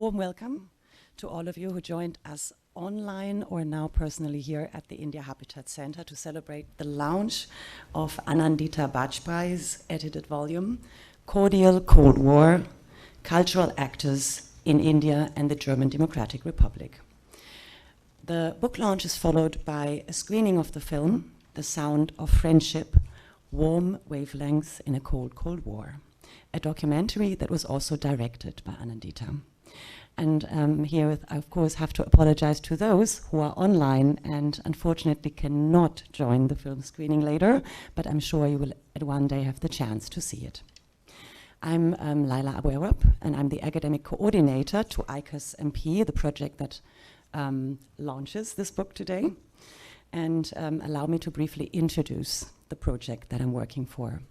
Warm welcome to all of you who joined us online or now personally here at the India Habitat Center to celebrate the launch of Anandita Bajpai's edited volume, Cordial, Cold War, Cultural Actors in India and the German Democratic Republic. The book launch is followed by a screening of the film, The Sound of Friendship, Warm Wavelengths in a Cold, Cold War, a documentary that was also directed by Anandita. And here I, of course, have to apologize to those who are online and unfortunately cannot join the film screening later, but I'm sure you will at one day have the chance to see it. I'm Laila Abuerab, and I'm the academic coordinator to ICAS MP, the project that launches this book today. And allow me to briefly introduce the project that I'm working for.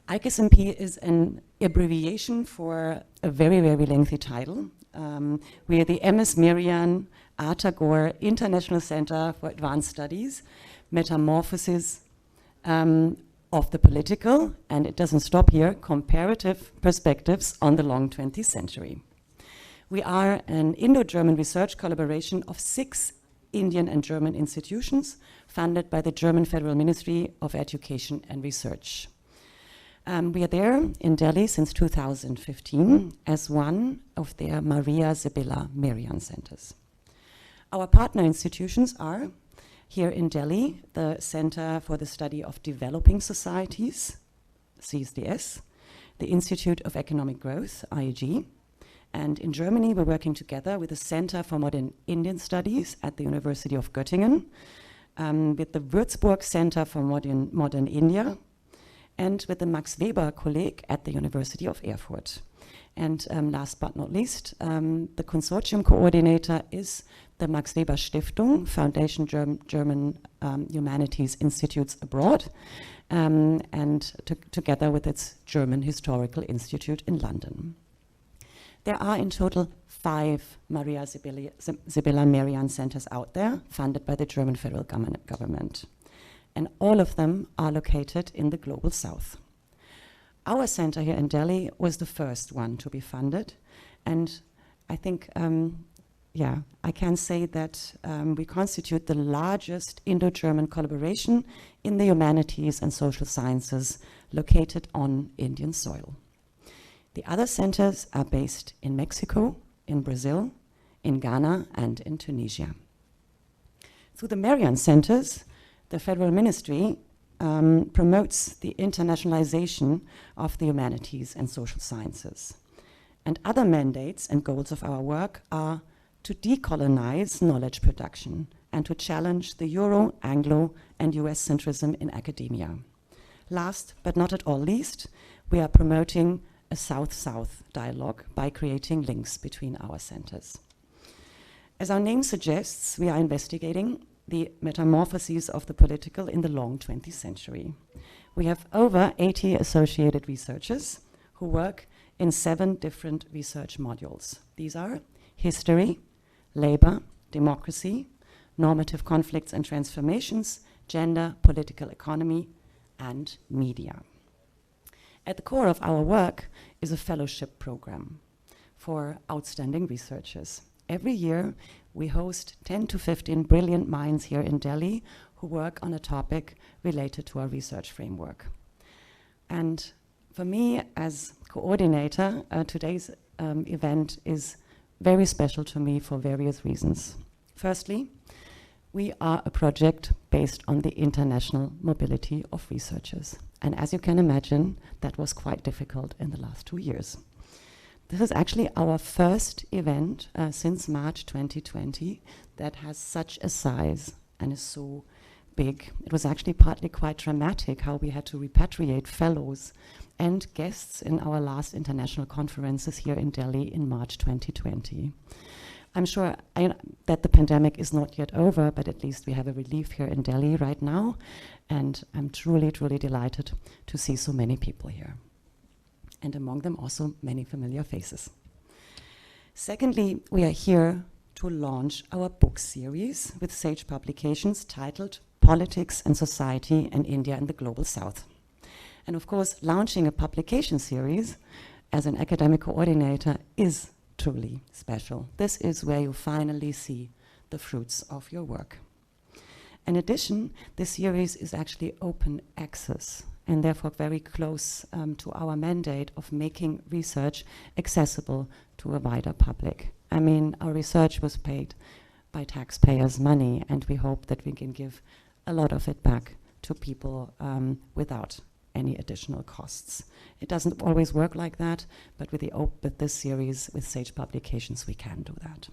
ICAS MP is an abbreviation for a very, very lengthy title. We are the MS Merian Tagore International Center for Advanced Studies, Metamorphosis of the Political, and it doesn't stop here, Comparative Perspectives on the Long 20th Century. We are an Indo-German research collaboration of 6 Indian and German institutions funded by the German Federal Ministry of Education and Research. We are there in Delhi since 2015 as one of their Maria Sibylla Merian centers. Our partner institutions are here in Delhi, the Center for the Study of Developing Societies, CSDS, the Institute of Economic Growth, IEG, and in Germany we're working together with the Center for Modern Indian Studies at the University of Göttingen, with the Würzburg Center for Modern India, and with the Max Weber Kolleg at the University of Erfurt. And last but not least, the consortium coordinator is the Max Weber Stiftung, Foundation German Humanities Institutes Abroad, and together with its German Historical Institute in London. There are in total 5 Maria Sibylla Merian centers out there, funded by the German federal government. And all of them are located in the Global South. Our center here in Delhi was the first one to be funded, and I think, I can say that we constitute the largest Indo-German collaboration in the humanities and social sciences located on Indian soil. The other centers are based in Mexico, in Brazil, in Ghana, and in Tunisia. Through the Merian centers, the Federal Ministry promotes the internationalization of the humanities and social sciences. And other mandates and goals of our work are to decolonize knowledge production and to challenge the Euro, Anglo, and US centrism in academia. Last but not at all least, we are promoting a South-South dialogue by creating links between our centers. As our name suggests, we are investigating the metamorphoses of the political in the long 20th century. We have over 80 associated researchers who work in 7 different research modules. These are history, labor, democracy, normative conflicts and transformations, gender, political economy, and media. At the core of our work is a fellowship program for outstanding researchers. Every year, we host 10 to 15 brilliant minds here in Delhi who work on a topic related to our research framework. And for me, as coordinator, today's event is very special to me for various reasons. Firstly, we are a project based on the international mobility of researchers. And as you can imagine, that was quite difficult in the last 2 years. This is actually our first event since March 2020 that has such a size and is so big. It was actually partly quite dramatic how we had to repatriate fellows and guests in our last international conferences here in Delhi in March 2020. I'm sure that the pandemic is not yet over, but at least we have a relief here in Delhi right now, and I'm truly, truly delighted to see so many people here. And among them also many familiar faces. Secondly, we are here to launch our book series with Sage Publications titled Politics and Society in India and the Global South. And of course, launching a publication series as an academic coordinator is truly special. This is where you finally see the fruits of your work. In addition, this series is actually open access and therefore very close to our mandate of making research accessible to a wider public. I mean, our research was paid by taxpayers' money, and we hope that we can give a lot of it back to people without any additional costs. It doesn't always work like that, but with this series, with Sage Publications, we can do that.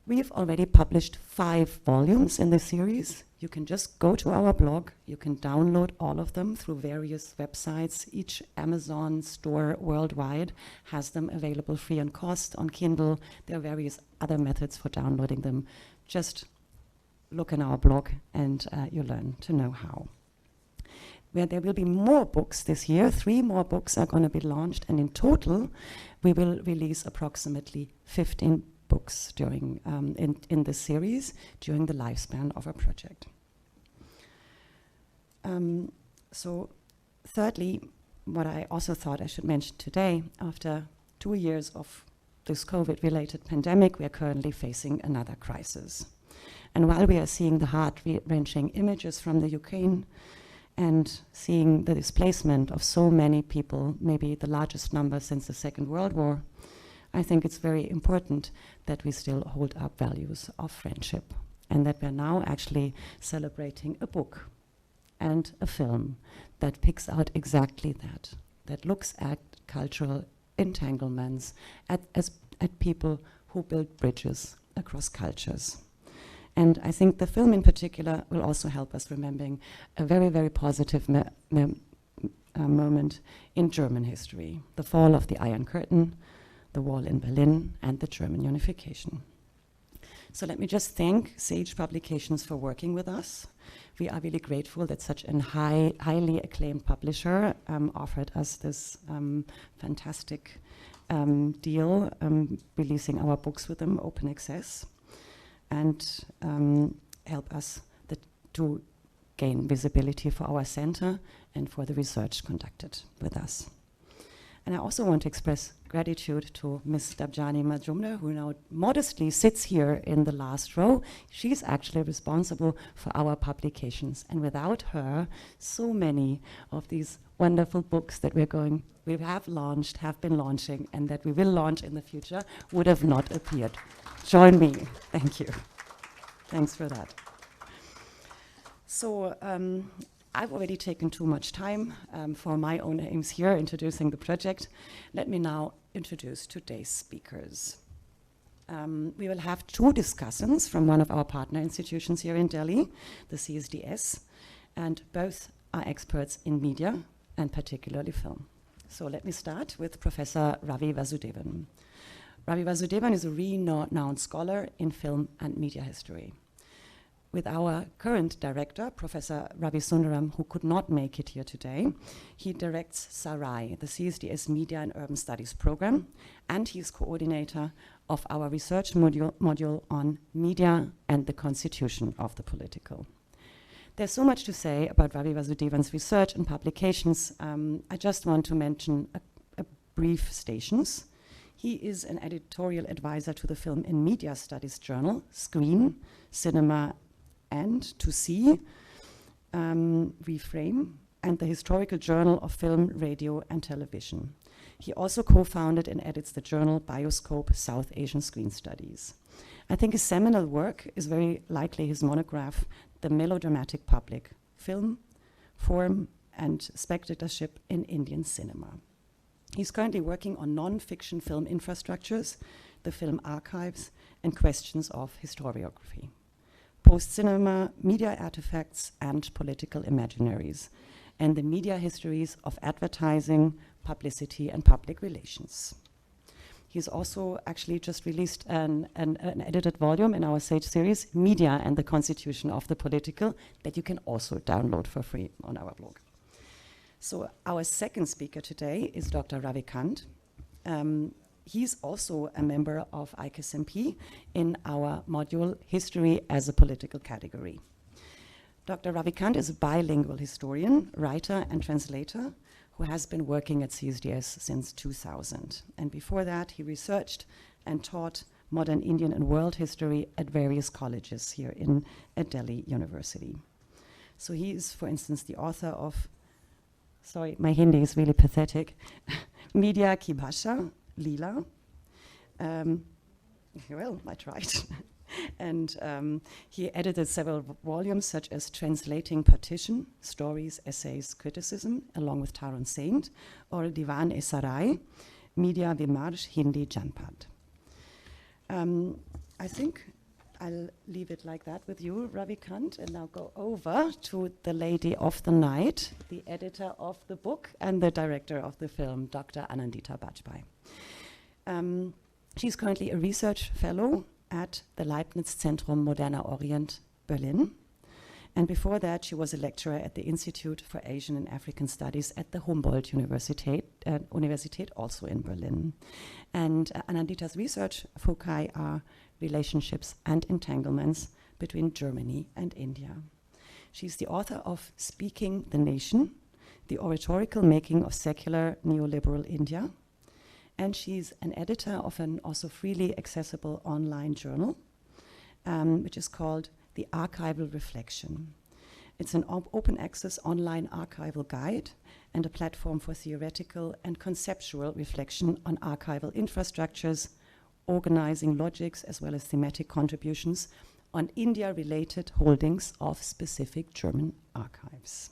We've already published 5 volumes in this series. You can just go to our blog. You can download all of them through various websites. Each Amazon store worldwide has them available free on cost on Kindle. There are various other methods for downloading them. Just look in our blog and you learn to know how. Where there will be more books this year. 3 more books are going to be launched, and in total, we will release approximately 15 books during in this series during the lifespan of our project. So thirdly, what I also thought I should mention today, after 2 years of this COVID-related pandemic, we are currently facing another crisis. And while we are seeing the heart-wrenching images from the Ukraine and seeing the displacement of so many people, maybe the largest number since the Second World War, I think it's very important that we still hold up values of friendship, and that we're now actually celebrating a book and a film that picks out exactly that looks at cultural entanglements, at people who build bridges across cultures. And I think the film in particular will also help us remembering a very, very positive moment in German history, the fall of the Iron Curtain, the wall in Berlin, and the German unification. So let me just thank Sage Publications for working with us. We are really grateful that such a highly acclaimed publisher offered us this fantastic deal, releasing our books with them, open access, and help us to gain visibility for our center and for the research conducted with us. And I also want to express gratitude to Ms. Dabjani Majumdar, who now modestly sits here in the last row. She's actually responsible for our publications. And without her, so many of these wonderful books that we have launched, have been launching, and that we will launch in the future would have not appeared. Join me. Thank you. Thanks for that. So, I've already taken too much time for my own aims here introducing the project. Let me now introduce today's speakers. We will have 2 discussants from one of our partner institutions here in Delhi, the CSDS, and both are experts in media and particularly film. So let me start with Professor Ravi Vasudevan. Ravi Vasudevan is a renowned scholar in film and media history. With our current director, Professor Ravi Sundaram, who could not make it here today, he directs SARAI, the CSDS Media and Urban Studies program, and he is coordinator of our research module on media and the constitution of the political. There's so much to say about Ravi Vasudevan's research and publications. I just want to mention a brief stations. He is an editorial advisor to the Film and Media Studies journal, Screen, Cinema, and To See, Reframe, and the Historical Journal of Film, Radio, and Television. He also co-founded and edits the journal Bioscope South Asian Screen Studies. I think his seminal work is very likely his monograph, The Melodramatic Public, Film, Form, and Spectatorship in Indian Cinema. He's currently working on non-fiction film infrastructures, the film archives, and questions of historiography, post-cinema, media artifacts, and political imaginaries, and the media histories of advertising, publicity, and public relations. He's also actually just released an edited volume in our Sage series, Media and the Constitution of the Political, that you can also download for free on our blog. So our second speaker today is Dr. Ravi Khand. He's also a member of ICAS MP in our module, History as a Political Category. Dr. Ravi Khand is a bilingual historian, writer, and translator who has been working at CSDS since 2000. And before that, he researched and taught modern Indian and world history at various colleges here at Delhi University. So he is, for instance, the author of, sorry, my Hindi is really pathetic, Media Ki Bhasha, Leela. Well, I tried. And he edited several volumes, such as Translating Partition, Stories, Essays, Criticism, along with Tarun Saint, or Diwan-e-Sarai, Media Vimarsh, Hindi Janpad. I think I'll leave it like that with you, Ravi Khand, and now go over to the lady of the night, the editor of the book and the director of the film, Dr. Anandita Bajpai. She's currently a research fellow at the Leibniz Zentrum Moderner Orient, Berlin. And before that, she was a lecturer at the Institute for Asian and African Studies at the Humboldt Universität, also in Berlin. And Anandita's research foci are relationships and entanglements between Germany and India. She's the author of Speaking the Nation, the oratorical making of secular neoliberal India. And she's an editor of an also freely accessible online journal, which is called The Archival Reflection. It's an open access online archival guide and a platform for theoretical and conceptual reflection on archival infrastructures, organizing logics, as well as thematic contributions on India-related holdings of specific German archives.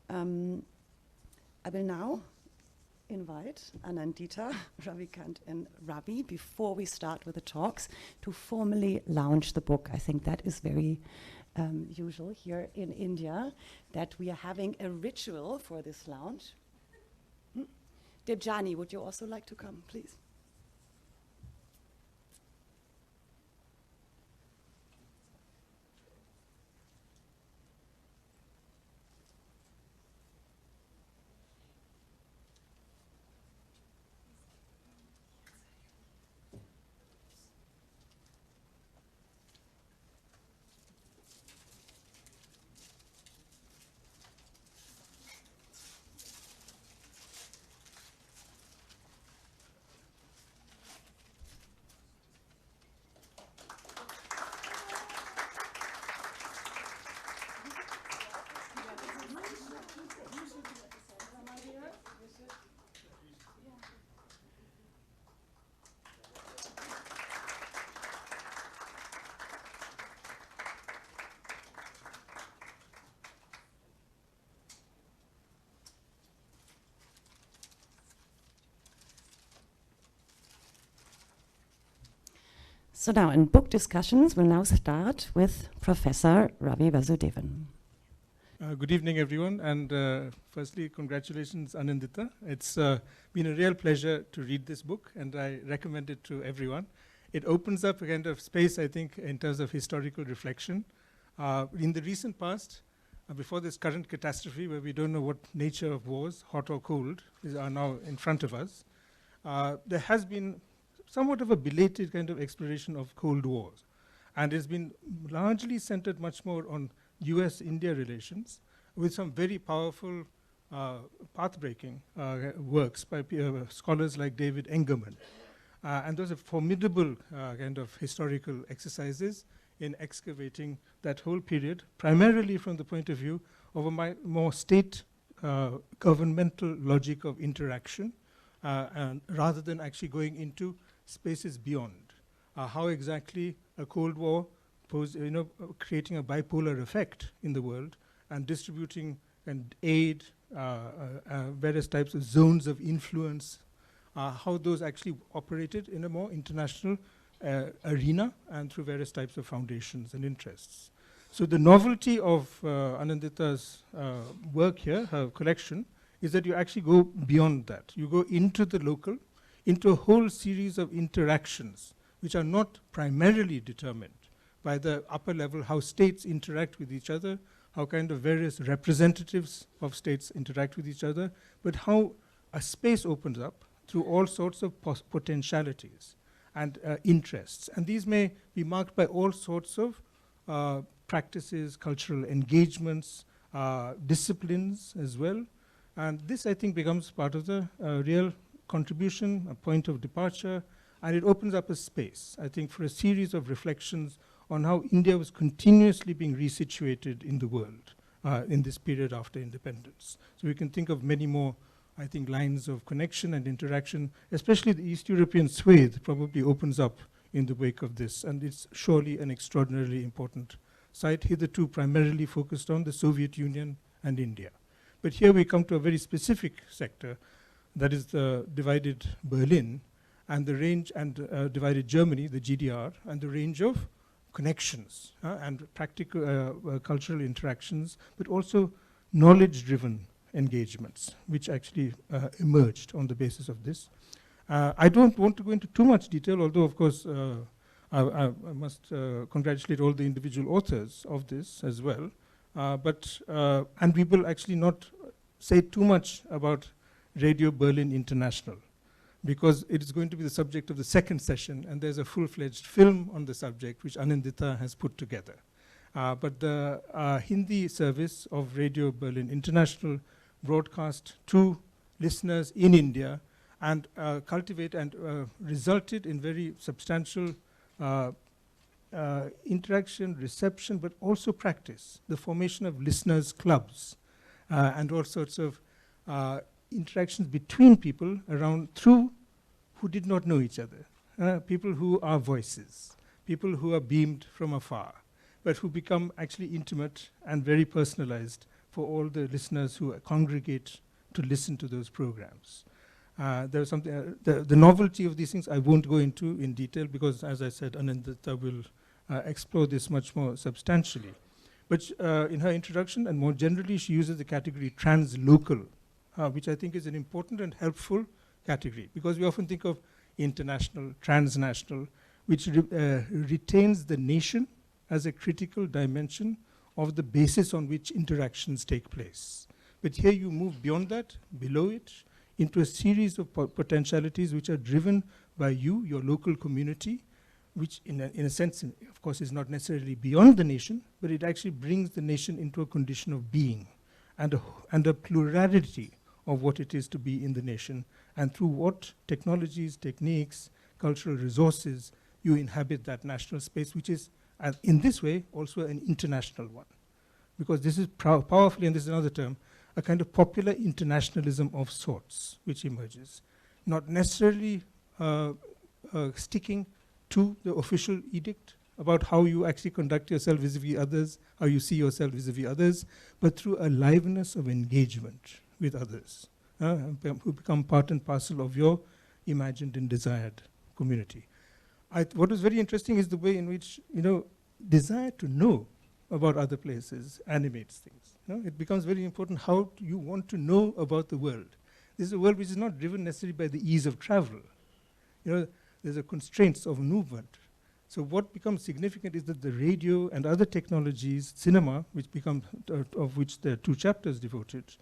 I will now invite Anandita, Ravi Khand, and Ravi, before we start with the talks, to formally launch the book. I think that is very usual here in India, that we are having a ritual for this launch. Debjani, would you also like to come, please? So now in book discussions, we'll now start with Professor Ravi Vasudevan. Good evening, everyone, and firstly, congratulations, Anandita. It's been a real pleasure to read this book, and I recommend it to everyone. It opens up a kind of space, I think, in terms of historical reflection. In the recent past, before this current catastrophe, where we don't know what nature of wars, hot or cold, are now in front of us, there has been somewhat of a belated kind of exploration of Cold Wars. And it's been largely centered much more on US-India relations, with some very powerful path-breaking works by scholars like David Engerman. And those are formidable kind of historical exercises in excavating that whole period, primarily from the point of view of a more state governmental logic of interaction, and rather than actually going into spaces beyond. How exactly a Cold War creating a bipolar effect in the world and distributing and aid, various types of zones of influence, how those actually operated in a more international arena and through various types of foundations and interests. So the novelty of Anandita's work here, her collection, is that you actually go beyond that. You go into the local, into a whole series of interactions which are not primarily determined by the upper level, how states interact with each other, how kind of various representatives of states interact with each other, but how a space opens up through all sorts of potentialities and interests. And these may be marked by all sorts of practices, cultural engagements, disciplines as well. And this, I think, becomes part of the real contribution, a point of departure, and it opens up a space, I think, for a series of reflections on how India was continuously being resituated in the world in this period after independence. So we can think of many more, I think, lines of connection and interaction, especially the East European swathe probably opens up in the wake of this, and it's surely an extraordinarily important site, hitherto primarily focused on the Soviet Union and India. But here we come to a very specific sector, that is the divided Berlin, and the range, and divided Germany, the GDR, and the range of connections and practical cultural interactions, but also knowledge-driven engagements, which actually emerged on the basis of this. I don't want to go into too much detail, although, of course, I must congratulate all the individual authors of this as well. And we will actually not say too much about Radio Berlin International, because it is going to be the subject of the second session, and there's a full-fledged film on the subject, which Anandita has put together. But the Hindi service of Radio Berlin International broadcast to listeners in India and cultivate and resulted in very substantial interaction, reception, but also practice, the formation of listeners' clubs and all sorts of interactions between people around through who did not know each other, people who are voices, people who are beamed from afar, but who become actually intimate and very personalized for all the listeners who congregate to listen to those programs. There was something, the novelty of these things I won't go into in detail because, as I said, Anandita will explore this much more substantially. But in her introduction and more generally, she uses the category translocal, which I think is an important and helpful category, because we often think of international, transnational, which retains the nation as a critical dimension of the basis on which interactions take place. But here you move beyond that, below it, into a series of potentialities which are driven by you, your local community, which in a sense, of course, is not necessarily beyond the nation, but it actually brings the nation into a condition of being and a plurality of what it is to be in the nation, and through what technologies, techniques, cultural resources, you inhabit that national space, which is, in this way, also an international one. Because this is powerfully, and this is another term, a kind of popular internationalism of sorts, which emerges. Not necessarily sticking to the official edict about how you actually conduct yourself vis-a-vis others, how you see yourself vis-a-vis others, but through a liveliness of engagement with others, who become part and parcel of your imagined and desired community. What was very interesting is the way in which, desire to know about other places animates things. It becomes very important how you want to know about the world. This is a world which is not driven necessarily by the ease of travel. There's a constraints of movement. So what becomes significant is that the radio and other technologies, cinema, which become of which there are 2 chapters devoted,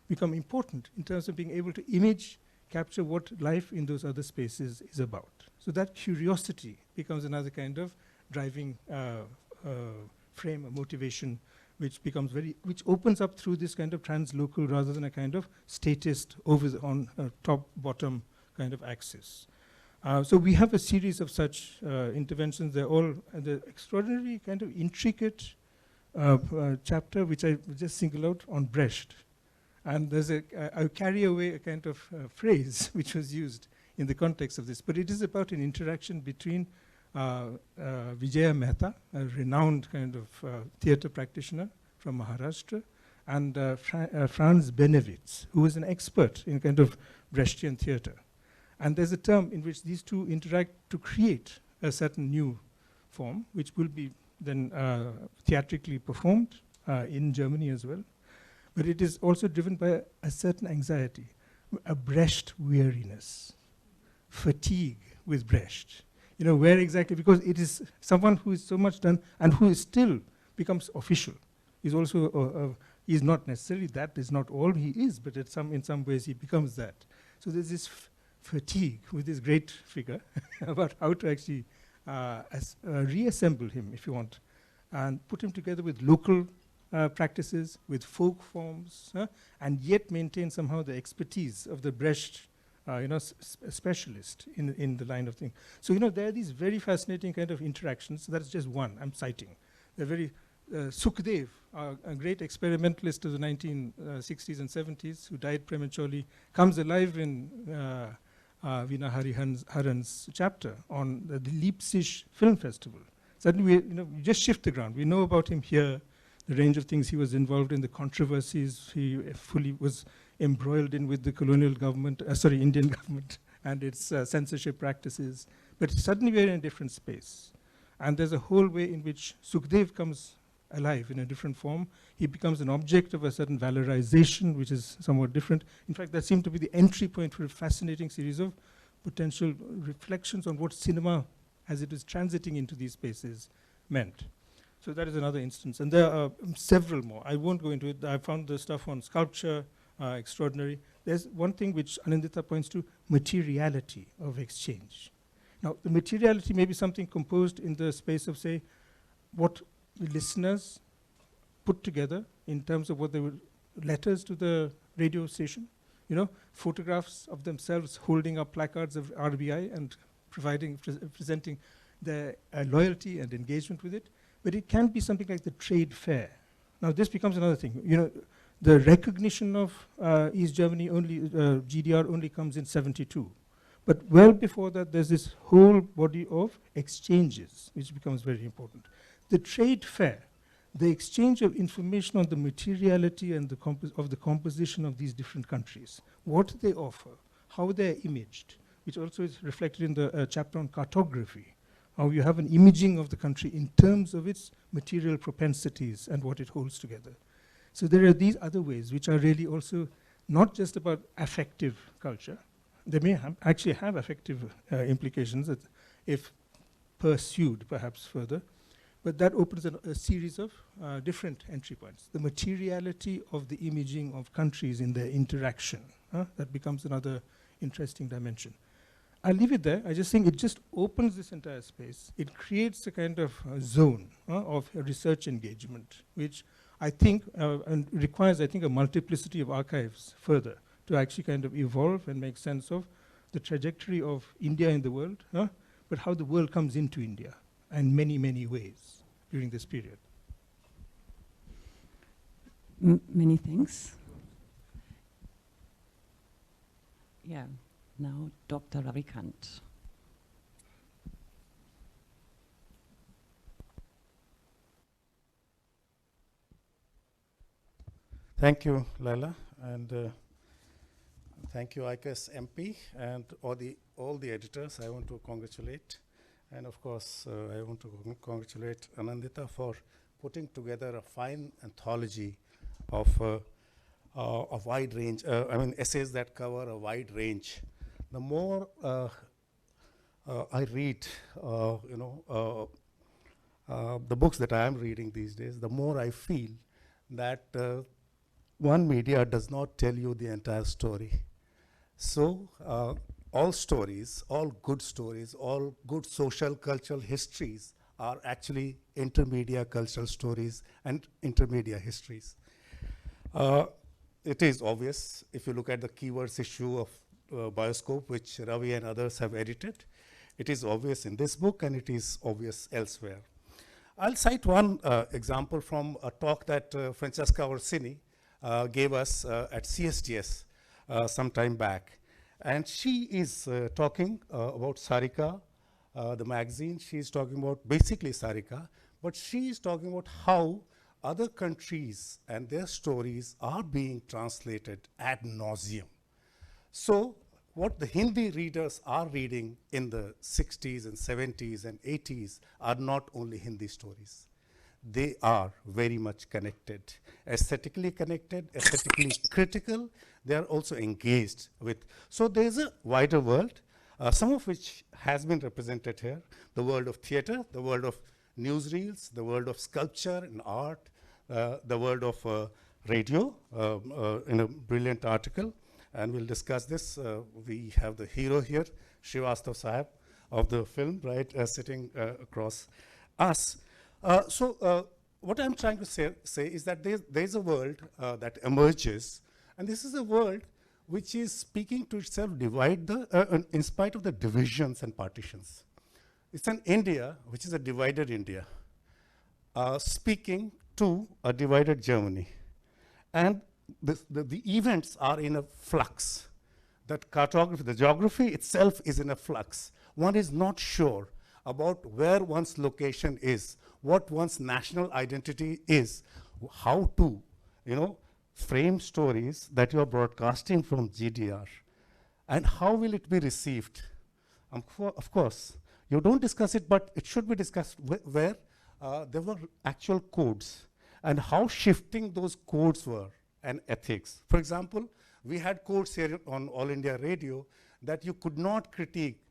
become important in terms of being able to capture what life in those other spaces is about. So that curiosity becomes another kind of driving frame, a motivation, which opens up through this kind of translocal rather than a kind of statist on a top-bottom kind of axis. So we have a series of such interventions. They're all the extraordinarily kind of intricate chapter, which I just single out on Brecht. And there's I carry away a kind of phrase which was used in the context of this, but it is about an interaction between Vijaya Mehta, a renowned kind of theatre practitioner from Maharashtra, and Franz Benewitz, who is an expert in kind of Brechtian theatre. And there's a term in which these two interact to create a certain new form, which will be then theatrically performed in Germany as well. But it is also driven by a certain anxiety, a Brecht weariness, fatigue with Brecht. Where exactly? Because it is someone who is so much done and who is still becomes official. He's also, he's not necessarily that, is not all he is, but in some ways he becomes that. So there's this fatigue with this great figure about how to actually reassemble him, if you want, and put him together with local practices, with folk forms, and yet maintain somehow the expertise of the Brecht specialist in the line of thing. So, there are these very fascinating kind of interactions. That's just one I'm citing. They're very, Sukhdev, a great experimentalist of the 1960s and 70s, who died prematurely, comes alive in Veena Hariharan's chapter on the Leipzig Film Festival. Suddenly, we just shift the ground. We know about him here, the range of things he was involved in, the controversies he fully was embroiled in with the colonial government, Indian government, and its censorship practices. But suddenly we're in a different space. And there's a whole way in which Sukhdev comes alive in a different form. He becomes an object of a certain valorization, which is somewhat different. In fact, that seemed to be the entry point for a fascinating series of potential reflections on what cinema, as it is transiting into these spaces, meant. So that is another instance. And there are several more. I won't go into it. I found the stuff on sculpture extraordinary. There's one thing which Anandita points to, materiality of exchange. Now, the materiality may be something composed in the space of, say, what the listeners put together in terms of what they were letters to the radio station, photographs of themselves holding up placards of RBI and presenting their loyalty and engagement with it. But it can be something like the trade fair. Now, this becomes another thing. The recognition of East Germany only, GDR only comes in 72. But well before that, there's this whole body of exchanges, which becomes very important. The trade fair, the exchange of information on the materiality and of the composition of these different countries, what they offer, how they're imaged, which also is reflected in the chapter on cartography, how you have an imaging of the country in terms of its material propensities and what it holds together. So there are these other ways which are really also not just about affective culture. They may actually have affective implications that if pursued perhaps further, but that opens a series of different entry points. The materiality of the imaging of countries in their interaction, that becomes another interesting dimension. I'll leave it there. I just think it just opens this entire space. It creates a kind of zone of research engagement, which I think and requires, I think, a multiplicity of archives further to actually kind of evolve and make sense of the trajectory of India in the world, but how the world comes into India in many, many ways during this period. Many thanks. Yeah, now Dr. Ravi Khand. Thank you, Laila, and thank you, ICAS MP, and all the editors. I want to congratulate, and of course, I want to congratulate Anandita for putting together a fine anthology of a wide range. Essays that cover a wide range. The more I read, the books that I am reading these days, the more I feel that one media does not tell you the entire story. So all stories, all good social cultural histories are actually intermedia cultural stories and intermedia histories. It is obvious if you look at the keywords issue of Bioscope, which Ravi and others have edited. It is obvious in this book and it is obvious elsewhere. I'll cite one example from a talk that Francesca Orsini gave us at CSTS some time back. And she is talking about Sarika, the magazine. She's talking about basically Sarika, but she is talking about how other countries and their stories are being translated ad nauseum. So what the Hindi readers are reading in the 60s and 70s and 80s are not only Hindi stories. They are very much connected, aesthetically critical. They are also engaged with. So there's a wider world, some of which has been represented here, the world of theater, the world of newsreels, the world of sculpture and art, the world of radio in a brilliant article. And we'll discuss this. We have the hero here, Srivastav Sahab of the film, right, sitting across us. So what I'm trying to say is that there's a world that emerges, and this is a world which is speaking to itself, in spite of the divisions and partitions. It's an India which is a divided India, speaking to a divided Germany. And the events are in a flux. That cartography, the geography itself is in a flux. One is not sure about where one's location is, what one's national identity is, how to, frame stories that you are broadcasting from GDR, and how will it be received. Of course, you don't discuss it, but it should be discussed where there were actual codes and how shifting those codes were and ethics. For example, we had codes here on All India Radio that you could not critique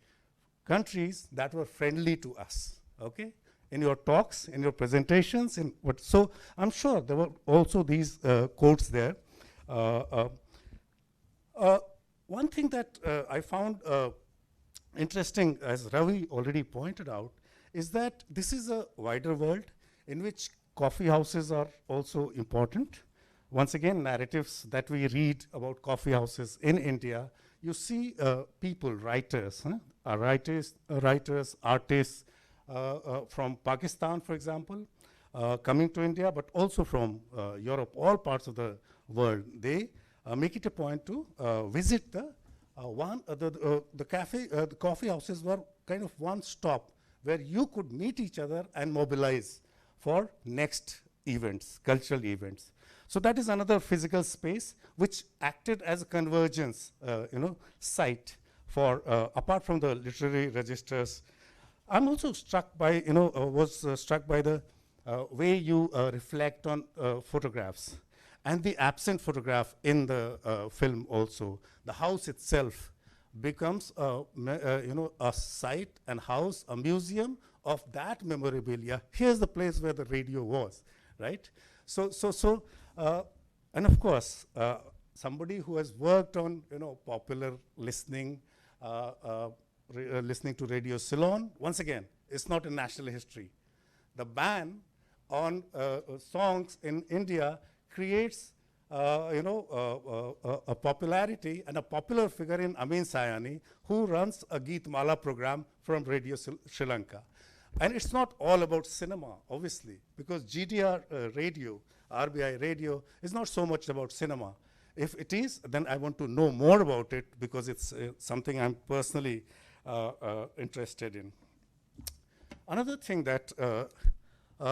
countries that were friendly to us, okay? In your talks, in your presentations, so I'm sure there were also these codes there. One thing that I found interesting, as Ravi already pointed out, is that this is a wider world in which coffee houses are also important. Once again, narratives that we read about coffee houses in India, you see people, writers, artists from Pakistan, for example, coming to India, but also from Europe, all parts of the world. They make it a point to visit the coffee houses were kind of one stop where you could meet each other and mobilize for next events, cultural events. So that is another physical space which acted as a convergence, site for, apart from the literary registers. I'm also struck by, was struck by the way you reflect on photographs and the absent photograph in the film also. The house itself becomes, a site and house, a museum of that memorabilia. Here's the place where the radio was, right? And of course, somebody who has worked on, popular listening, listening to Radio Ceylon, once again, it's not in national history. The ban on songs in India creates, a popularity and a popular figure in Amin Sayani, who runs a Geet Mala program from Radio Sri Lanka. And it's not all about cinema, obviously, because GDR radio, RBI radio, is not so much about cinema. If it is, then I want to know more about it because it's something I'm personally interested in. Another thing that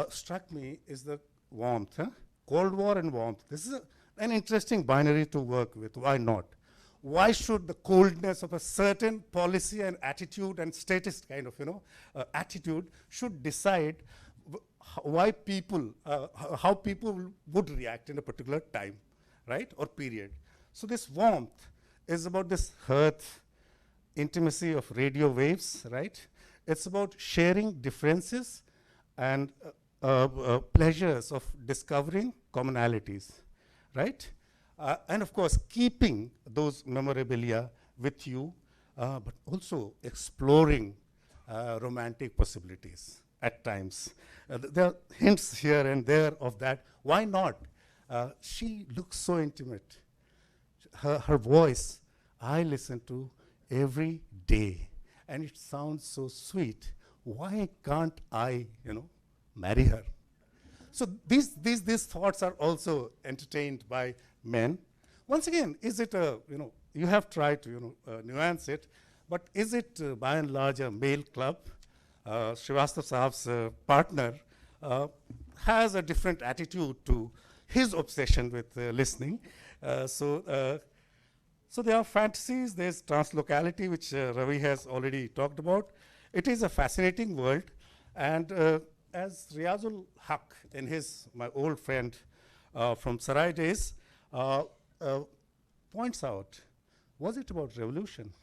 struck me is the warmth. Cold War and warmth. This is an interesting binary to work with. Why not? Why should the coldness of a certain policy and attitude and statist kind of, attitude should decide why people, how people would react in a particular time, right, or period. So this warmth is about this hearth, intimacy of radio waves, right? It's about sharing differences and pleasures of discovering commonalities, right? And of course, keeping those memorabilia with you, but also exploring romantic possibilities at times. There are hints here and there of that. Why not? She looks so intimate. Her voice, I listen to every day, and it sounds so sweet. Why can't I, marry her? So these thoughts are also entertained by men. Once again, is it a, you have tried to, nuance it, but is it by and large a male club? Srivastava Sahab's partner has a different attitude to his obsession with listening. So there are fantasies, there's translocality, which Ravi has already talked about. It is a fascinating world, and as Riazul Haq, in my old friend from Sarai days, points out, was it about revolution?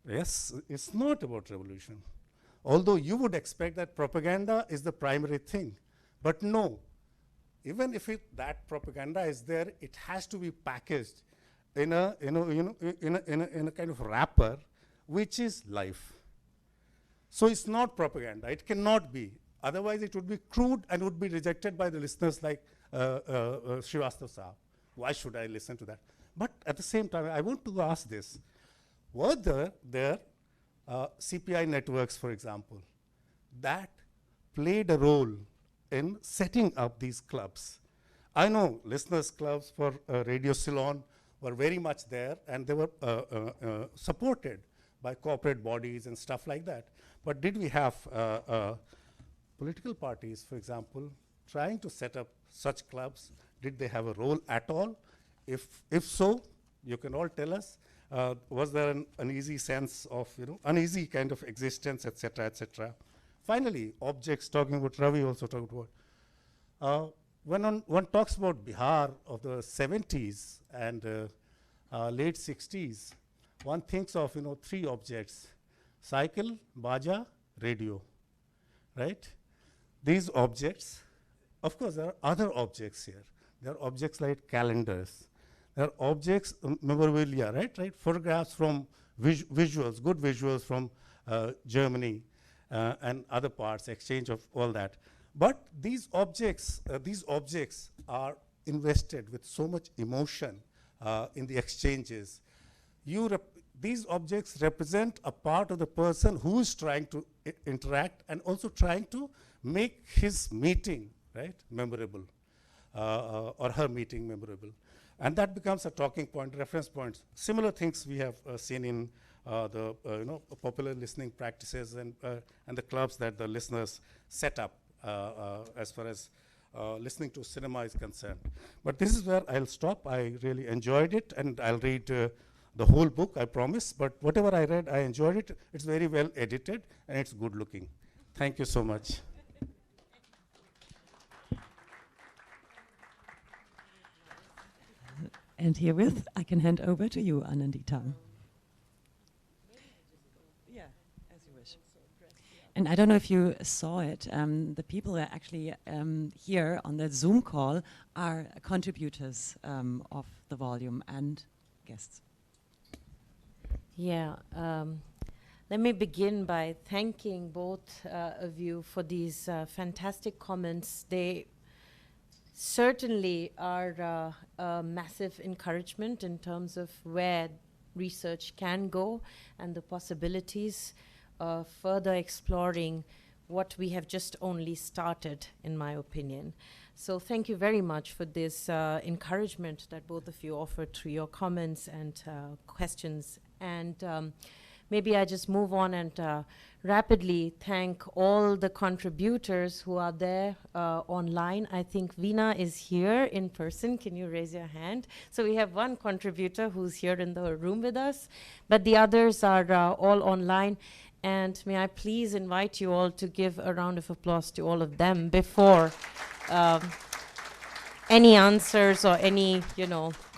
Yes, it's not about revolution. Although you would expect that propaganda is the primary thing, but no. Even if that propaganda is there, it has to be packaged in a kind of wrapper, which is life. So it's not propaganda. It cannot be. Otherwise, it would be crude and would be rejected by the listeners like Srivastav Saab. Why should I listen to that? But at the same time, I want to ask this. Were there CPI networks, for example, that played a role in setting up these clubs? I know listeners' clubs for Radio Ceylon were very much there, and they were supported by corporate bodies and stuff like that. But did we have political parties, for example, trying to set up such clubs? Did they have a role at all? If so, you can all tell us. Was there an uneasy sense of, uneasy kind of existence, etc., etc.? Finally, objects, talking about Ravi also talked about. When one talks about Bihar of the 70s and late 60s, one thinks of, 3 objects: cycle, baja, radio, right? These objects, of course, there are other objects here. There are objects like calendars. There are objects, memorabilia, right? Photographs from visuals, good visuals from Germany and other parts, exchange of all that. But these objects are invested with so much emotion in the exchanges. These objects represent a part of the person who is trying to interact and also trying to make his meeting, right, memorable, or her meeting memorable. And that becomes a talking point, reference points. Similar things we have seen in the popular listening practices and the clubs that the listeners set up as far as listening to cinema is concerned. But this is where I'll stop. I really enjoyed it, and I'll read the whole book, I promise. But whatever I read, I enjoyed it. It's very well edited, and it's good looking. Thank you so much. And herewith, I can hand over to you, Anandita. Yeah, as you wish. And I don't know if you saw it. The people that are actually here on the Zoom call are contributors of the volume and guests. Yeah. Let me begin by thanking both of you for these fantastic comments. They certainly are a massive encouragement in terms of where research can go and the possibilities of further exploring what we have just only started, in my opinion. So thank you very much for this encouragement that both of you offered through your comments and questions. And maybe I just move on and rapidly thank all the contributors who are there online. I think Veena is here in person. Can you raise your hand? So we have one contributor who's here in the room with us, but the others are all online. And may I please invite you all to give a round of applause to all of them before any answers or any,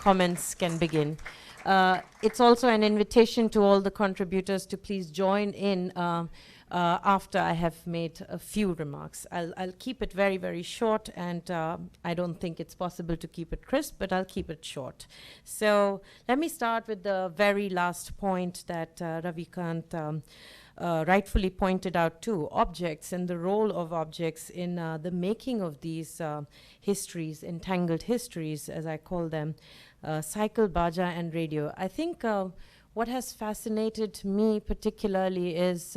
comments can begin. It's also an invitation to all the contributors to please join in after I have made a few remarks. I'll keep it very, very short, and I don't think it's possible to keep it crisp, but I'll keep it short. So let me start with the very last point that Ravi Khand rightfully pointed out too, objects and the role of objects in the making of these histories, entangled histories, as I call them, cycle, baja, and radio. I think what has fascinated me particularly is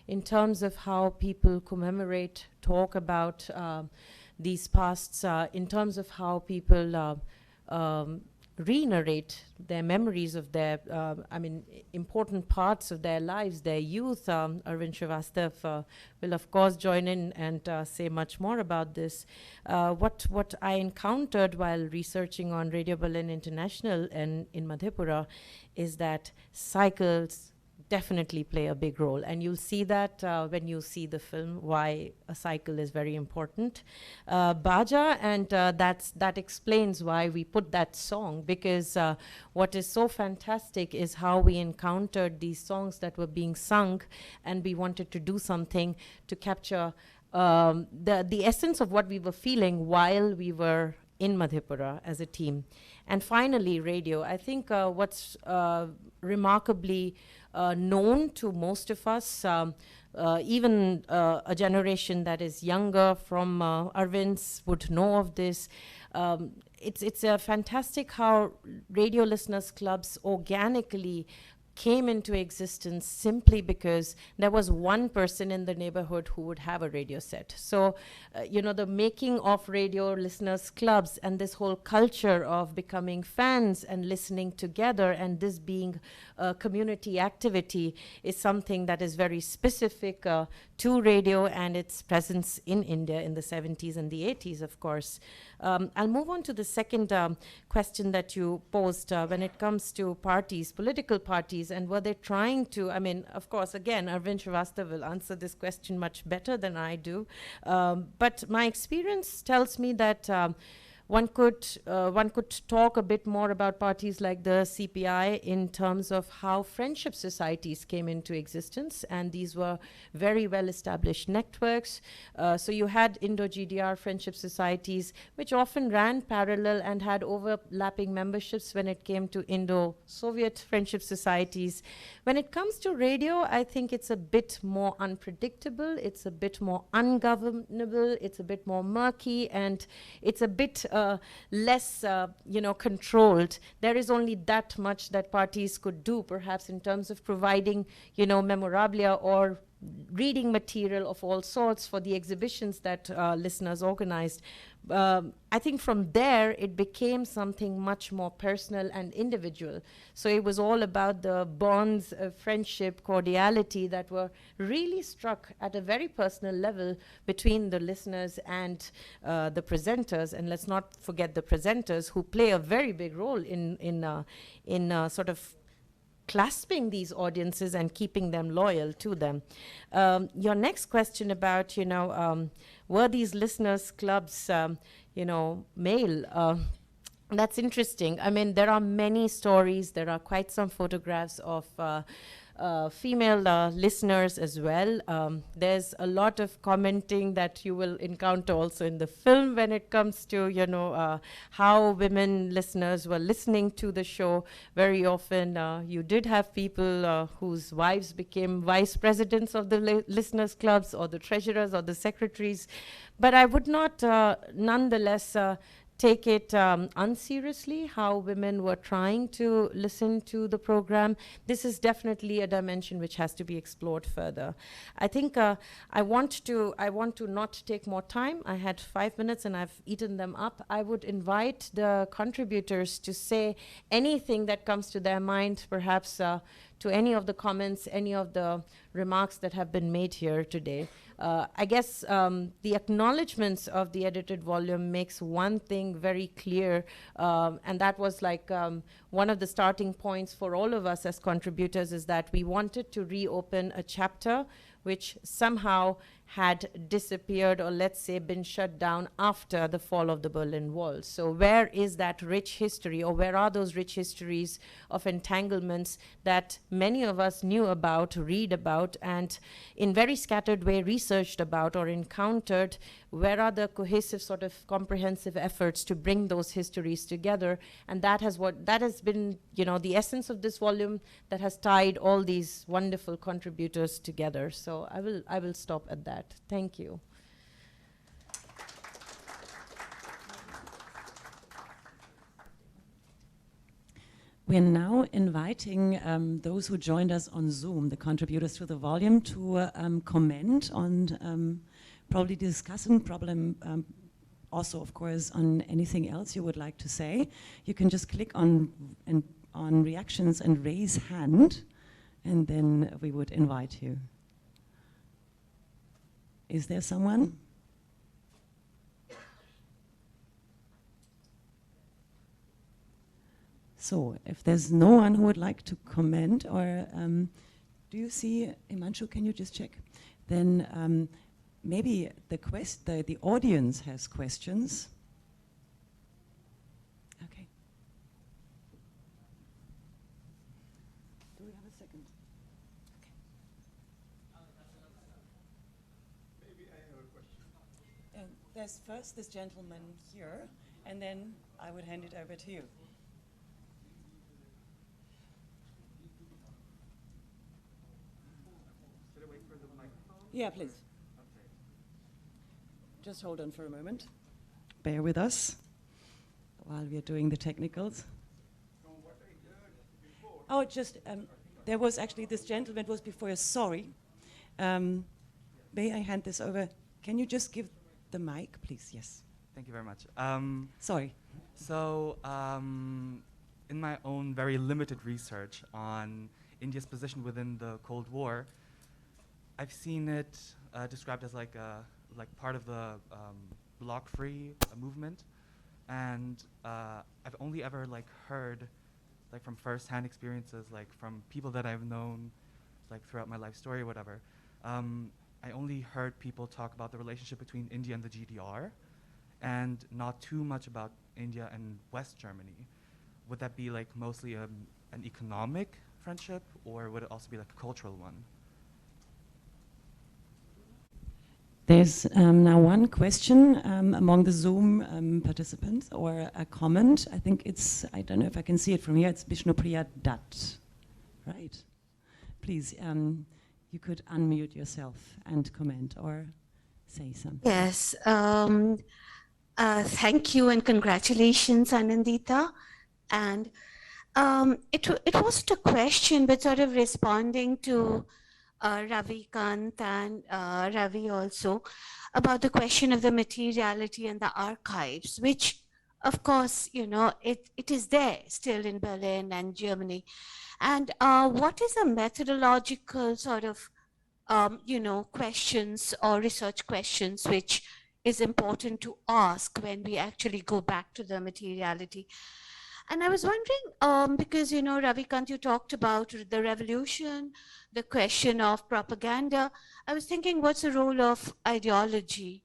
in terms of how people commemorate, talk about these pasts, in terms of how people re-narrate their memories of their, important parts of their lives, their youth. Arvind Srivastav will of course join in and say much more about this. What I encountered while researching on Radio Berlin International and in Madhepura is that cycles definitely play a big role, and you'll see that when you see the film, why a cycle is very important. Baja, and that explains why we put that song, because what is so fantastic is how we encountered these songs that were being sung, and we wanted to do something to capture the essence of what we were feeling while we were in Madhepura as a team. And finally, radio. I think what's remarkably known to most of us, even a generation that is younger from Arvind's would know of this. It's fantastic how radio listeners clubs organically came into existence simply because there was one person in the neighborhood who would have a radio set. So, the making of radio listeners clubs and this whole culture of becoming fans and listening together and this being a community activity is something that is very specific to radio and its presence in India in the 70s and the 80s, of course. I'll move on to the second question that you posed when it comes to parties, political parties, and were they trying to, of course, again, Arvind Srivastava will answer this question much better than I do. But my experience tells me that one could talk a bit more about parties like the CPI in terms of how friendship societies came into existence, and these were very well-established networks. So you had Indo-GDR friendship societies, which often ran parallel and had overlapping memberships when it came to Indo-Soviet friendship societies. When it comes to radio, I think it's a bit more unpredictable, it's a bit more ungovernable, it's a bit more murky, and it's a bit less, controlled. There is only that much that parties could do, perhaps in terms of providing, memorabilia or reading material of all sorts for the exhibitions that listeners organized. I think from there, it became something much more personal and individual. So it was all about the bonds of friendship, cordiality that were really struck at a very personal level between the listeners and the presenters. And let's not forget the presenters, who play a very big role in sort of clasping these audiences and keeping them loyal to them. Your next question about, were these listeners clubs, male? That's interesting. There are many stories. There are quite some photographs of female listeners as well. There's a lot of commenting that you will encounter also in the film when it comes to, how women listeners were listening to the show. Very often you did have people whose wives became vice presidents of the listeners clubs or the treasurers or the secretaries. But I would not nonetheless take it unseriously how women were trying to listen to the program. This is definitely a dimension which has to be explored further. I think I want to not take more time. I had 5 minutes and I've eaten them up. I would invite the contributors to say anything that comes to their mind, perhaps to any of the comments, any of the remarks that have been made here today. I guess the acknowledgements of the edited volume makes one thing very clear, and that was like one of the starting points for all of us as contributors, is that we wanted to reopen a chapter which somehow had disappeared, or let's say been shut down after the fall of the Berlin Wall. So where is that rich history, or where are those rich histories of entanglements that many of us knew about, read about, and in very scattered way researched about or encountered? Where are the cohesive sort of comprehensive efforts to bring those histories together? And that has been, the essence of this volume that has tied all these wonderful contributors together. So I will stop at that. Thank you. We're now inviting those who joined us on Zoom, the contributors to the volume, to comment on probably discussing problem, also, of course, on anything else you would like to say. You can just click on reactions and raise hand, and then we would invite you. Is there someone? So, if there's no one who would like to comment, or do you see, Imanshu, can you just check? Then maybe the audience has questions. Okay. Do we have a second? Okay. Maybe I have a question. There's first this gentleman here, and then I would hand it over to you. Should I wait for the mic? Yeah, please. Just hold on for a moment. Bear with us while we are doing the technicals. Oh, just, there was actually this gentleman was before. Sorry. May I hand this over? Can you just give the mic, please? Yes. Thank you very much. Sorry. So, in my own very limited research on India's position within the Cold War, I've seen it described as like part of the bloc-free movement, and I've only ever heard from first-hand experiences, from people that I've known throughout my life story or whatever. I only heard people talk about the relationship between India and the GDR, and not too much about India and West Germany. Would that be mostly an economic friendship, or would it also be a cultural one? There's now one question among the Zoom participants, or a comment. I think it's, I don't know if I can see it from here, it's Vishnupriya Dutt, right? Please, you could unmute yourself and comment or say something. Yes, thank you and congratulations, Anandita. And it wasn't a question, but sort of responding to Ravi Khand and Ravi also about the question of the materiality and the archives, which of course, it is there still in Berlin and Germany. And what is a methodological sort of, questions or research questions which is important to ask when we actually go back to the materiality? And I was wondering, because, Ravi Khand, you talked about the revolution, the question of propaganda. I was thinking, what's the role of ideology?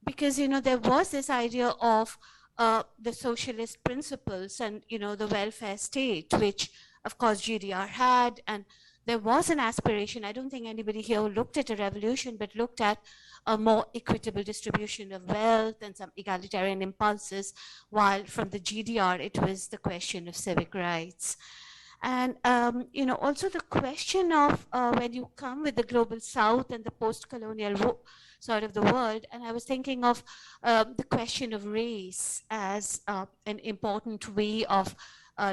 Because, there was this idea of the socialist principles and, the welfare state, which, of course, GDR had. And there was an aspiration. I don't think anybody here looked at a revolution, but looked at a more equitable distribution of wealth and some egalitarian impulses, while from the GDR, it was the question of civic rights. And, also the question of when you come with the global south and the post-colonial sort of the world, and I was thinking of the question of race as an important way of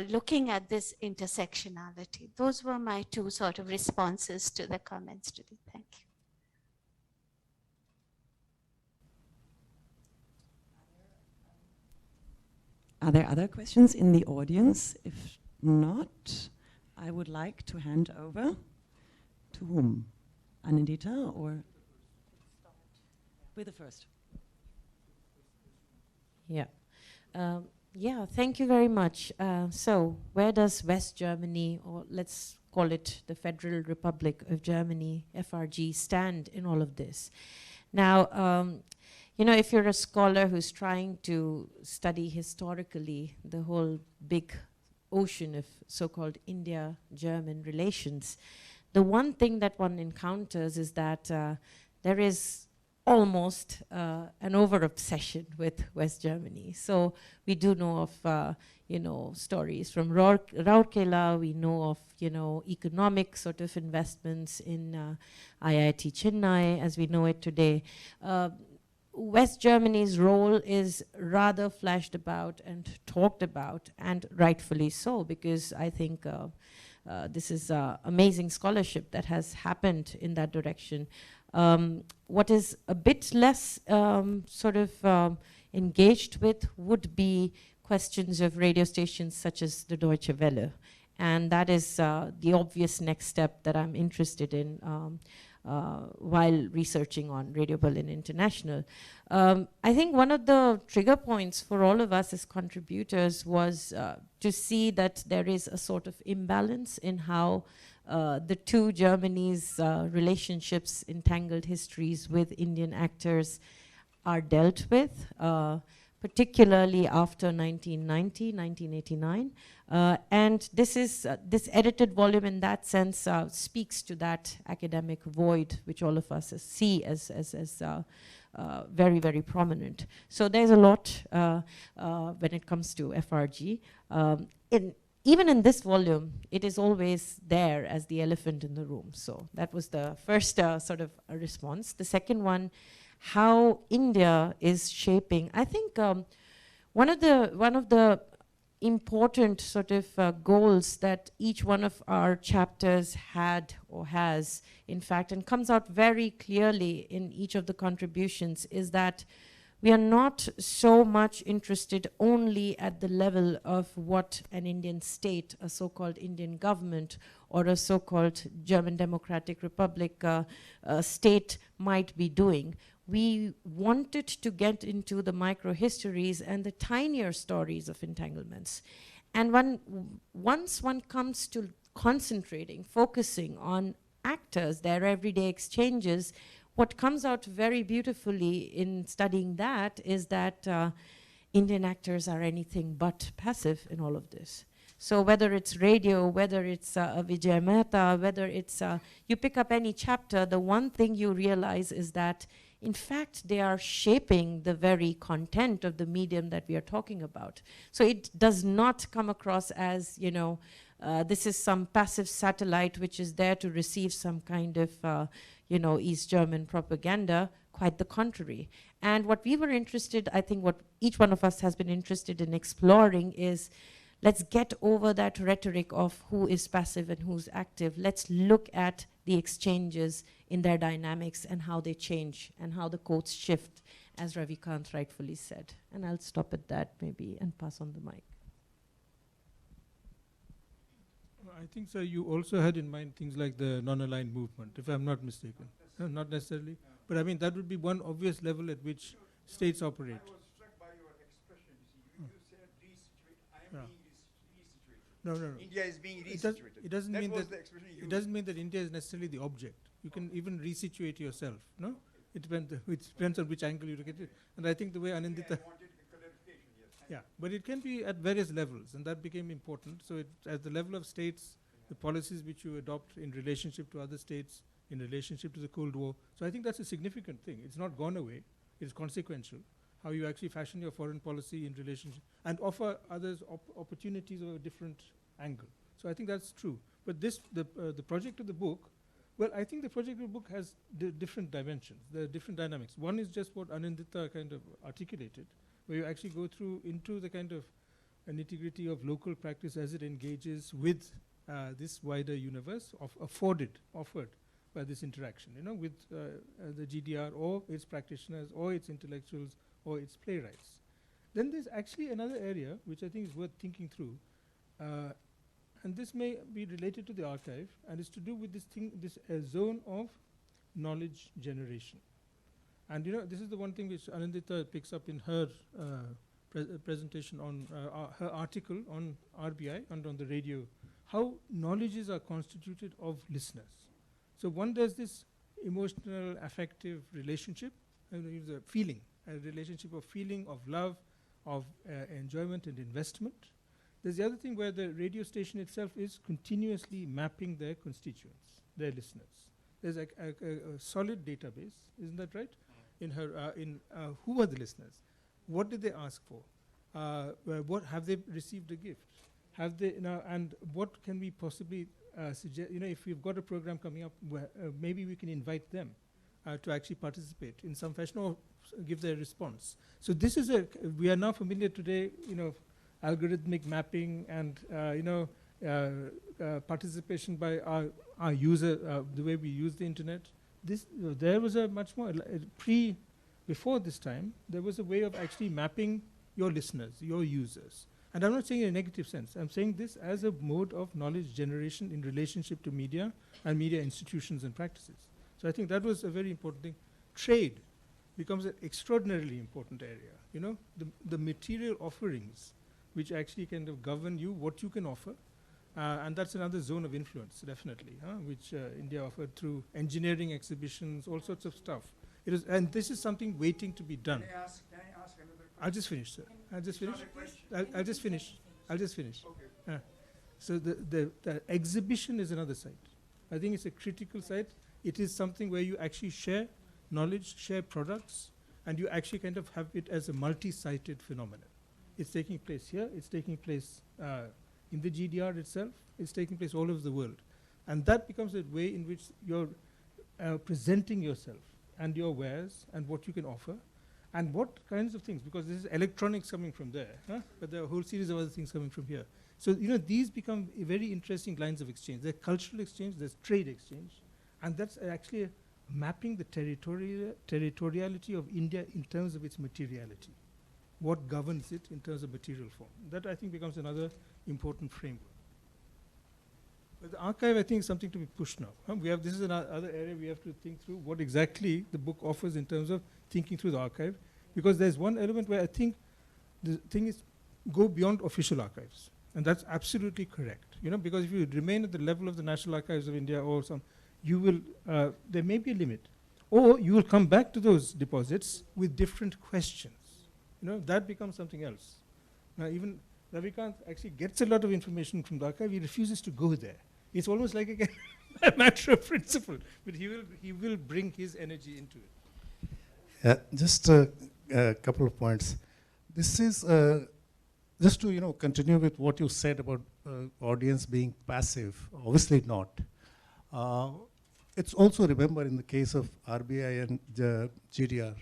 looking at this intersectionality. Those were my two sort of responses to the comments today. Thank you. Are there other questions in the audience? If not, I would like to hand over to whom? Anandita, or? With the first. Yeah. Yeah, thank you very much. So where does West Germany, or let's call it the Federal Republic of Germany, FRG, stand in all of this? Now, if you're a scholar who's trying to study historically the whole big ocean of so-called India-German relations, the one thing that one encounters is that there is almost an over-obsession with West Germany. So we do know of, stories from Raurkela. We know of, economic sort of investments in IIT Chennai as we know it today. West Germany's role is rather flashed about and talked about, and rightfully so, because I think this is amazing scholarship that has happened in that direction. What is a bit less engaged with would be questions of radio stations such as the Deutsche Welle. And that is the obvious next step that I'm interested in while researching on Radio Berlin International. I think one of the trigger points for all of us as contributors was to see that there is a sort of imbalance in how the two Germany's relationships, entangled histories with Indian actors are dealt with, particularly after 1990, 1989. And this is this edited volume in that sense speaks to that academic void which all of us see as very, very prominent. So there's a lot when it comes to FRG. even in this volume, it is always there as the elephant in the room. So that was the first sort of a response. The second one, how India is shaping. I think one of the important sort of goals that each one of our chapters had or has, in fact, and comes out very clearly in each of the contributions, is that we are not so much interested only at the level of what an Indian state, a so-called Indian government, or a so-called German Democratic Republic state might be doing. We wanted to get into the micro-histories and the tinier stories of entanglements. And once one comes to concentrating, focusing on actors, their everyday exchanges, what comes out very beautifully in studying that is that Indian actors are anything but passive in all of this. So whether it's radio, whether it's Vijay Mehta, whether it's, you pick up any chapter, the one thing you realize is that in fact, they are shaping the very content of the medium that we are talking about. So it does not come across as, you know, this is some passive satellite which is there to receive some kind of, you know, East German propaganda. Quite the contrary. And what we were interested, I think what each one of us has been interested in exploring is, let's get over that rhetoric of who is passive and who's active. Let's look at the exchanges in their dynamics and how they change and how the codes shift, as Ravi Khand rightfully said. And I'll stop at that maybe and pass on the mic. I think, sir, you also had in mind things like the non-aligned movement, if I'm not mistaken. No, not necessarily. But I mean, that would be one obvious level at which states operate. I was struck by your expression. You said resituate. I am being resituated. No. India is being resituated. It doesn't mean that. The expression you It doesn't mean that India is necessarily the object. You can even resituate yourself. No, it depends on which angle you look at it. And I think the way Anandita. I wanted a clarification. Yes. Yeah, but it can be at various levels, and that became important. So at the level of states, the policies which you adopt in relationship to other states, in relationship to the Cold War. So I think that's a significant thing. It's not gone away. It's consequential. How you actually fashion your foreign policy in relationship and offer others opportunities of a different angle. So I think that's true. But this, the project of the book, well, I think the project of the book has different dimensions. There are different dynamics. One is just what Anandita kind of articulated, where you actually go through into the kind of nitty-gritty of local practice as it engages with this wider universe offered by this interaction, you know, with the GDR or its practitioners or its intellectuals or its playwrights. Then there's actually another area which I think is worth thinking through, and this may be related to the archive, and it's to do with this thing, this zone of knowledge generation. And you know, this is the one thing which Anandita picks up in her presentation on her article on RBI and on the radio, how knowledges are constituted of listeners. So one, there's this emotional, affective relationship, and the feeling, a relationship of feeling, of love, of enjoyment and investment. There's the other thing where the radio station itself is continuously mapping their constituents, their listeners. There's a solid database, isn't that right? In her, who are the listeners? What did they ask for? What have they received a gift? Have they and what can we possibly suggest? You know, if we've got a program coming up, where maybe we can invite them to actually participate in some fashion or give their response. So this is we are now familiar today, you know, algorithmic mapping and participation by our user, the way we use the internet. This there was a much more before this time. There was a way of actually mapping your listeners, your users. And I'm not saying in a negative sense. I'm saying this as a mode of knowledge generation in relationship to media and media institutions and practices. So I think that was a very important thing. Trade becomes an extraordinarily important area. You know, the material offerings which actually kind of govern you, what you can offer. And that's another zone of influence, definitely, which India offered through engineering exhibitions, all sorts of stuff. It is, and this is something waiting to be done. Can I ask another question? I'll just finish, sir. I'll just finish. I'll just finish. I'll just finish. Okay. So the exhibition is another site. I think it's a critical site. It is something where you actually share knowledge, share products, and you actually kind of have it as a multi-sited phenomenon. It's taking place here. It's taking place in the GDR itself. It's taking place all over the world. And that becomes a way in which you're presenting yourself and your wares and what you can offer and what kinds of things, because this is electronics coming from there, but there are a whole series of other things coming from here. So, these become very interesting lines of exchange. There's cultural exchange, there's trade exchange, and that's actually mapping the territoriality of India in terms of its materiality. What governs it in terms of material form? That, I think, becomes another important framework. But the archive, I think, is something to be pushed now. This is another area we have to think through what exactly the book offers in terms of thinking through the archive, because there's one element where I think the thing is go beyond official archives, and that's absolutely correct. Because if you remain at the level of the National Archives of India or some, you will there may be a limit, or you will come back to those deposits with different questions. That becomes something else. Now, even Ravi Khand actually gets a lot of information from the archive. He refuses to go there. It's almost like a matter of principle, but he will bring his energy into it. Just a couple of points. This is just to continue with what you said about audience being passive. Obviously not. It's also, remember, in the case of RBI and GDR,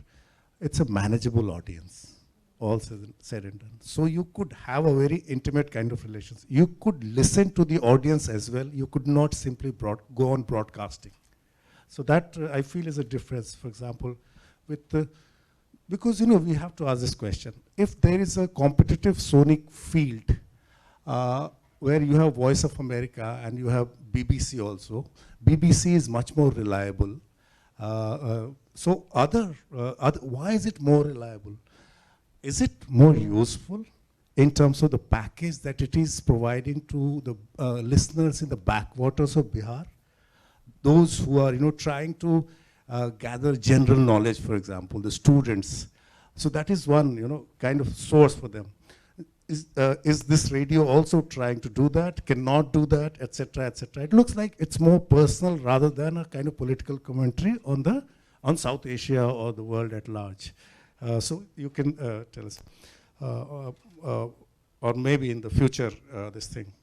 it's a manageable audience, all said and done. So you could have a very intimate kind of relations. You could listen to the audience as well. You could not simply go on broadcasting. So that I feel is a difference, for example, with the, because we have to ask this question. If there is a competitive sonic field where you have Voice of America and you have BBC also, BBC is much more reliable. So why is it more reliable? Is it more useful in terms of the package that it is providing to the listeners in the backwaters of Bihar? Those who are trying to gather general knowledge, for example, the students. So that is one kind of source for them. Is this radio also trying to do that? Cannot do that, etc., etc. It looks like it's more personal rather than a kind of political commentary on South Asia or the world at large. So you can tell us, or maybe in the future, this thing.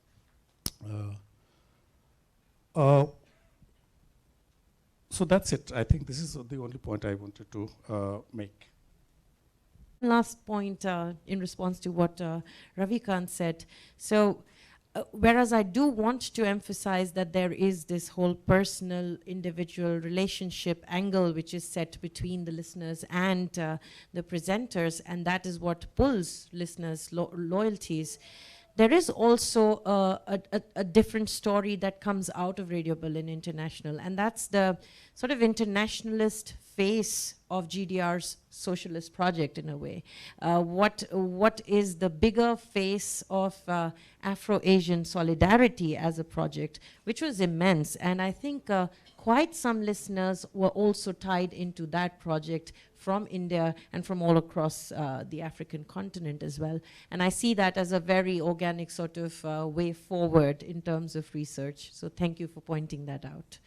So that's it. I think this is the only point I wanted to make. Last point in response to what Ravi Khand said. So, whereas I do want to emphasize that there is this whole personal, individual relationship angle which is set between the listeners and the presenters, and that is what pulls listeners' loyalties. There is also a different story that comes out of Radio Berlin International, and that's the sort of internationalist face of GDR's socialist project in a way. What is the bigger face of Afro-Asian solidarity as a project, which was immense, and I think quite some listeners were also tied into that project from India and from all across the African continent as well. And I see that as a very organic sort of way forward in terms of research. So thank you for pointing that out.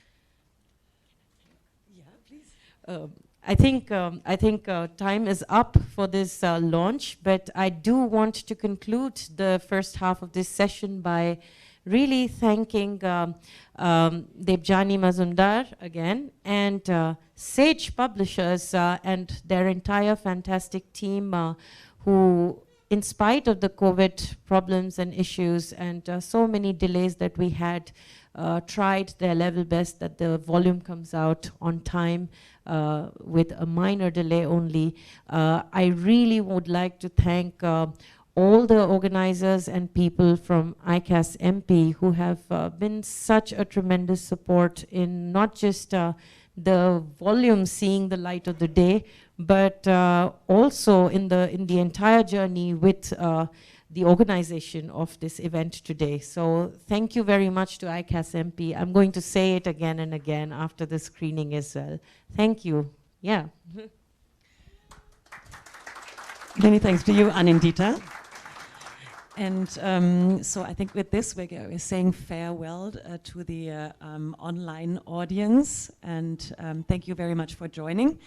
Yeah, please. I think time is up for this launch, but I do want to conclude the first half of this session by really thanking Debjani Mazumdar again, and Sage Publishers and their entire fantastic team who, in spite of the COVID problems and issues and so many delays that we had, tried their level best that the volume comes out on time with a minor delay only. I really would like to thank all the organizers and people from ICAS MP who have been such a tremendous support in not just the volume seeing the light of the day, but also in the entire journey with the organization of this event today. So thank you very much to ICAS MP. I'm going to say it again and again after the screening as well. Thank you. Yeah. Many thanks to you, Anandita. And so I think with this, we're saying farewell to the online audience, and thank you very much for joining.